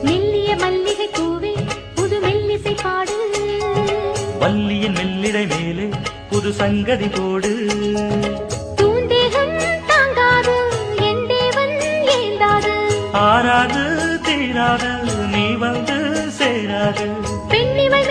மெல்லிய மல்லிகை பூவே புது மெல்லிசை பாடு வள்ளியின் மெல்லிடை மேலே புது சங்கதி போடு தூந்தேகம் தாங்காது என் தேவன் ஏந்தாது ஆறாது தீராது நீ வந்து சேராது பெண்ணிமை